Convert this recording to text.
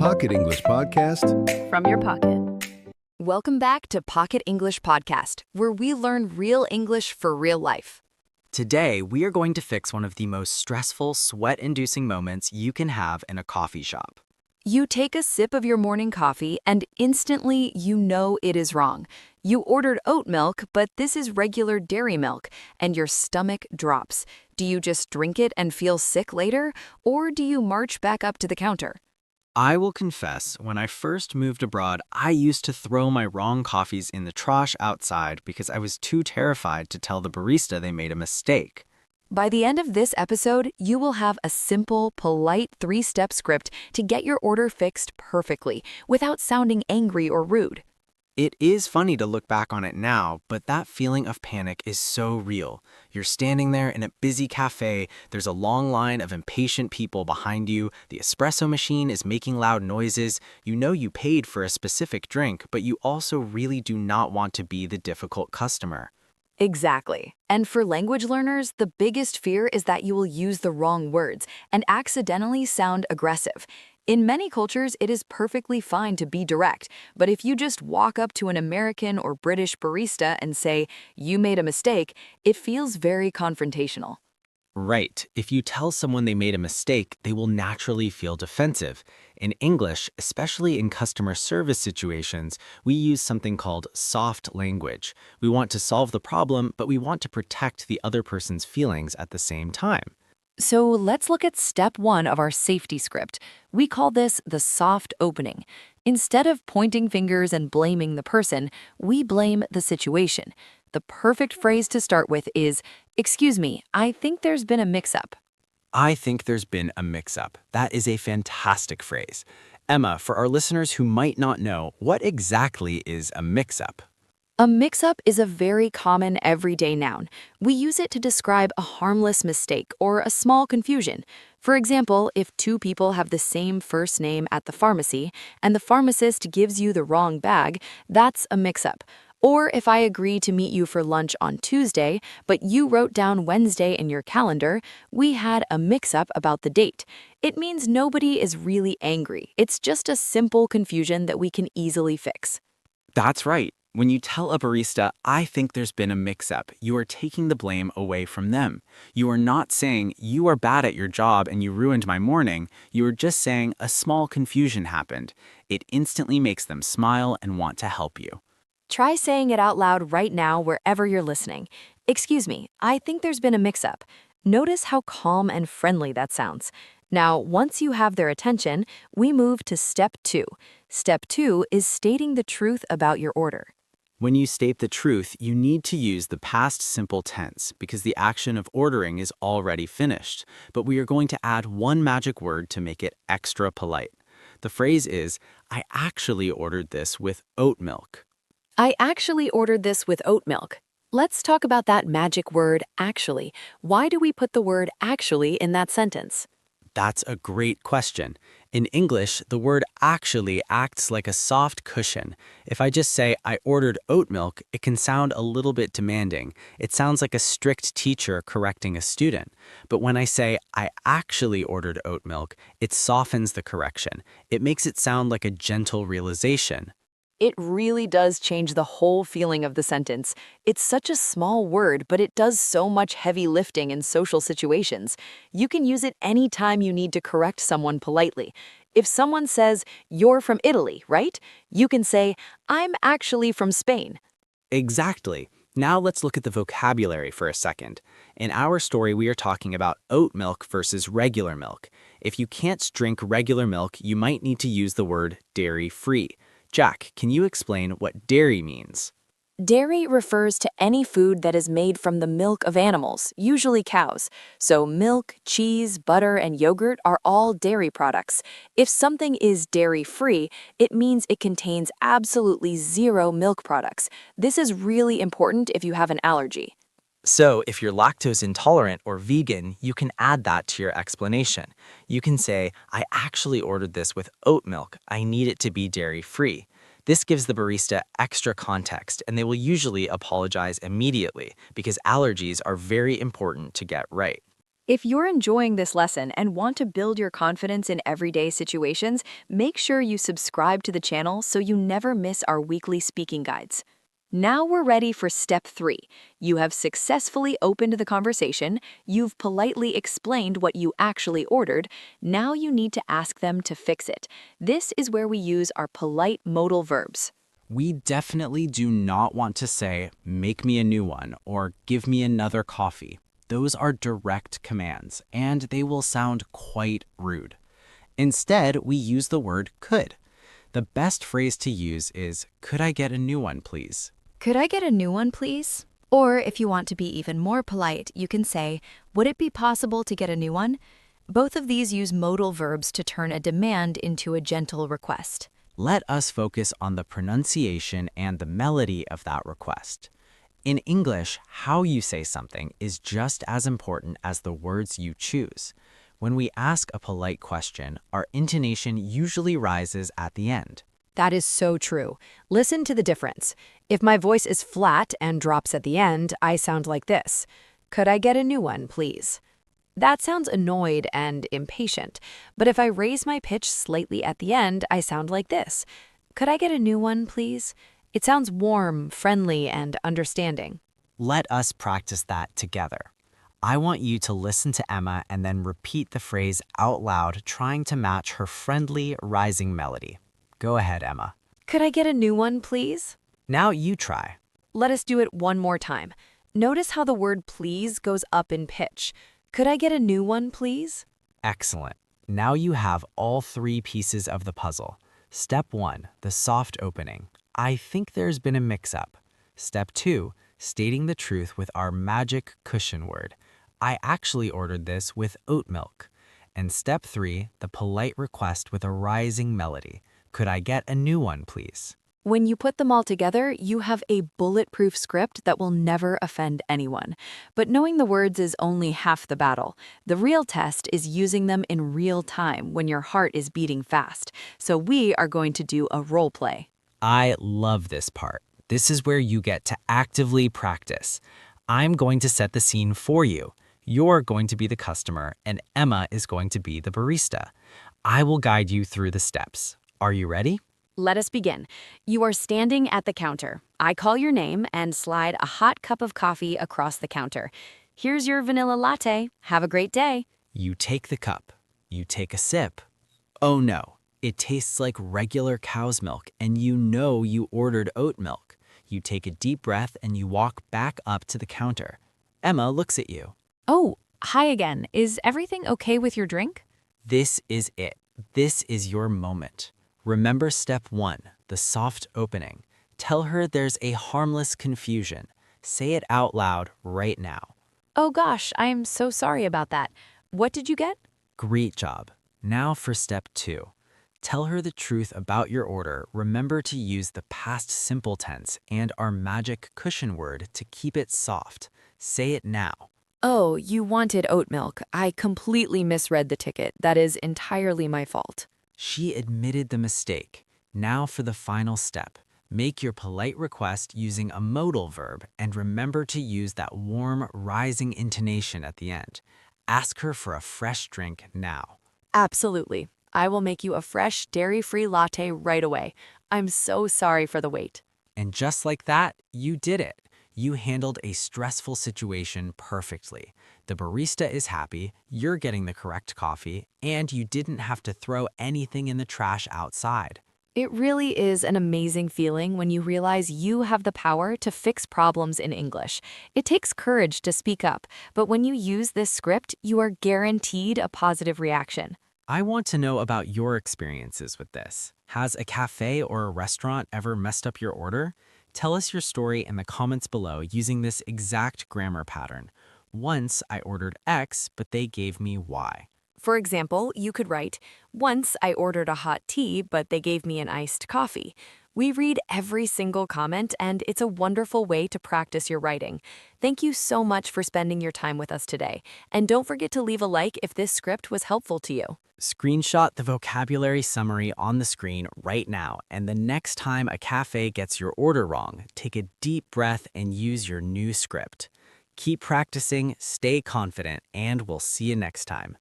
Pocket English Podcast from your pocket. Welcome back to Pocket English Podcast, where we learn real English for real life. Today, we are going to fix one of the most stressful, sweat-inducing moments you can have in a coffee shop. You take a sip of your morning coffee and instantly you know it is wrong. You ordered oat milk, but this is regular dairy milk, and your stomach drops. Do you just drink it and feel sick later, or do you march back up to the counter? I will confess, when I first moved abroad, I used to throw my wrong coffees in the trash outside because I was too terrified to tell the barista they made a mistake. By the end of this episode, you will have a simple, polite 3-step script to get your order fixed perfectly without sounding angry or rude. It is funny to look back on it now, but that feeling of panic is so real. You're standing there in a busy cafe, there's a long line of impatient people behind you, the espresso machine is making loud noises, you know you paid for a specific drink, but you also really do not want to be the difficult customer. Exactly. And for language learners, the biggest fear is that you will use the wrong words and accidentally sound aggressive. In many cultures, it is perfectly fine to be direct, but if you just walk up to an American or British barista and say, "You made a mistake," it feels very confrontational. Right. If you tell someone they made a mistake, they will naturally feel defensive. In English, especially in customer service situations, we use something called soft language. We want to solve the problem, but we want to protect the other person's feelings at the same time. So let's look at step 1 of our safety script. We call this the soft opening. Instead of pointing fingers and blaming the person, we blame the situation. The perfect phrase to start with is, "Excuse me, I think there's been a mix-up." I think there's been a mix-up. That is a fantastic phrase. Emma, for our listeners who might not know, what exactly is a mix-up? A mix-up is a very common everyday noun. We use it to describe a harmless mistake or a small confusion. For example, if two people have the same first name at the pharmacy and the pharmacist gives you the wrong bag, that's a mix-up. Or if I agree to meet you for lunch on Tuesday, but you wrote down Wednesday in your calendar, we had a mix-up about the date. It means nobody is really angry. It's just a simple confusion that we can easily fix. That's right. When you tell a barista, "I think there's been a mix-up," you are taking the blame away from them. You are not saying, "You are bad at your job and you ruined my morning." You are just saying, "A small confusion happened." It instantly makes them smile and want to help you. Try saying it out loud right now wherever you're listening. "Excuse me, I think there's been a mix-up." Notice how calm and friendly that sounds. Now, once you have their attention, we move to step 2. Step 2 is stating the truth about your order. When you state the truth, you need to use the past simple tense because the action of ordering is already finished. But we are going to add one magic word to make it extra polite. The phrase is, "I actually ordered this with oat milk." I actually ordered this with oat milk. Let's talk about that magic word, actually. Why do we put the word actually in that sentence? That's a great question. In English, the word actually acts like a soft cushion. If I just say, "I ordered oat milk," it can sound a little bit demanding. It sounds like a strict teacher correcting a student. But when I say, "I actually ordered oat milk," it softens the correction. It makes it sound like a gentle realization. It really does change the whole feeling of the sentence. It's such a small word, but it does so much heavy lifting in social situations. You can use it anytime you need to correct someone politely. If someone says, "You're from Italy, right?" you can say, "I'm actually from Spain." Exactly. Now let's look at the vocabulary for a second. In our story, we are talking about oat milk versus regular milk. If you can't drink regular milk, you might need to use the word dairy-free. Jack, can you explain what dairy means? Dairy refers to any food that is made from the milk of animals, usually cows. So milk, cheese, butter, and yogurt are all dairy products. If something is dairy-free, it means it contains absolutely zero milk products. This is really important if you have an allergy. So, if you're lactose intolerant or vegan, you can add that to your explanation. You can say, "I actually ordered this with oat milk. I need it to be dairy-free." This gives the barista extra context, and they will usually apologize immediately because allergies are very important to get right. If you're enjoying this lesson and want to build your confidence in everyday situations, make sure you subscribe to the channel so you never miss our weekly speaking guides. Now we're ready for step 3. You have successfully opened the conversation, you've politely explained what you actually ordered, now you need to ask them to fix it. This is where we use our polite modal verbs. We definitely do not want to say, make me a new one, or give me another coffee. Those are direct commands, and they will sound quite rude. Instead, we use the word could. The best phrase to use is, could I get a new one, please? Could I get a new one, please? Or if you want to be even more polite, you can say, would it be possible to get a new one? Both of these use modal verbs to turn a demand into a gentle request. Let us focus on the pronunciation and the melody of that request. In English, how you say something is just as important as the words you choose. When we ask a polite question, our intonation usually rises at the end. That is so true. Listen to the difference. If my voice is flat and drops at the end, I sound like this. Could I get a new one, please? That sounds annoyed and impatient. But if I raise my pitch slightly at the end, I sound like this. Could I get a new one, please? It sounds warm, friendly, and understanding. Let us practice that together. I want you to listen to Emma and then repeat the phrase out loud, trying to match her friendly, rising melody. Go ahead, Emma. Could I get a new one, please? Now you try. Let us do it one more time. Notice how the word please goes up in pitch. Could I get a new one, please? Excellent. Now you have all 3 pieces of the puzzle. Step 1, the soft opening. I think there's been a mix-up. Step 2, stating the truth with our magic cushion word. I actually ordered this with oat milk. And step 3, the polite request with a rising melody. Could I get a new one, please? When you put them all together, you have a bulletproof script that will never offend anyone. But knowing the words is only half the battle. The real test is using them in real time when your heart is beating fast. So we are going to do a role play. I love this part. This is where you get to actively practice. I'm going to set the scene for you. You're going to be the customer, and Emma is going to be the barista. I will guide you through the steps. Are you ready? Let us begin. You are standing at the counter. I call your name and slide a hot cup of coffee across the counter. Here's your vanilla latte. Have a great day. You take the cup. You take a sip. Oh no. It tastes like regular cow's milk, and you know you ordered oat milk. You take a deep breath and you walk back up to the counter. Emma looks at you. Oh, hi again. Is everything okay with your drink? This is it. This is your moment. Remember step 1, the soft opening. Tell her there's a harmless confusion. Say it out loud right now. Oh gosh, I'm so sorry about that. What did you get? Great job. Now for step 2. Tell her the truth about your order. Remember to use the past simple tense and our magic cushion word to keep it soft. Say it now. Oh, you wanted oat milk. I completely misread the ticket. That is entirely my fault. She admitted the mistake. Now for the final step. Make your polite request using a modal verb and remember to use that warm, rising intonation at the end. Ask her for a fresh drink now. Absolutely. I will make you a fresh, dairy-free latte right away. I'm so sorry for the wait. And just like that, you did it. You handled a stressful situation perfectly. The barista is happy, you're getting the correct coffee, and you didn't have to throw anything in the trash outside. It really is an amazing feeling when you realize you have the power to fix problems in English. It takes courage to speak up, but when you use this script, you are guaranteed a positive reaction. I want to know about your experiences with this. Has a cafe or a restaurant ever messed up your order? Tell us your story in the comments below using this exact grammar pattern. Once I ordered X, but they gave me Y. For example, you could write, once I ordered a hot tea, but they gave me an iced coffee. We read every single comment, and it's a wonderful way to practice your writing. Thank you so much for spending your time with us today. And don't forget to leave a like if this script was helpful to you. Screenshot the vocabulary summary on the screen right now, and the next time a cafe gets your order wrong, take a deep breath and use your new script. Keep practicing, stay confident, and we'll see you next time.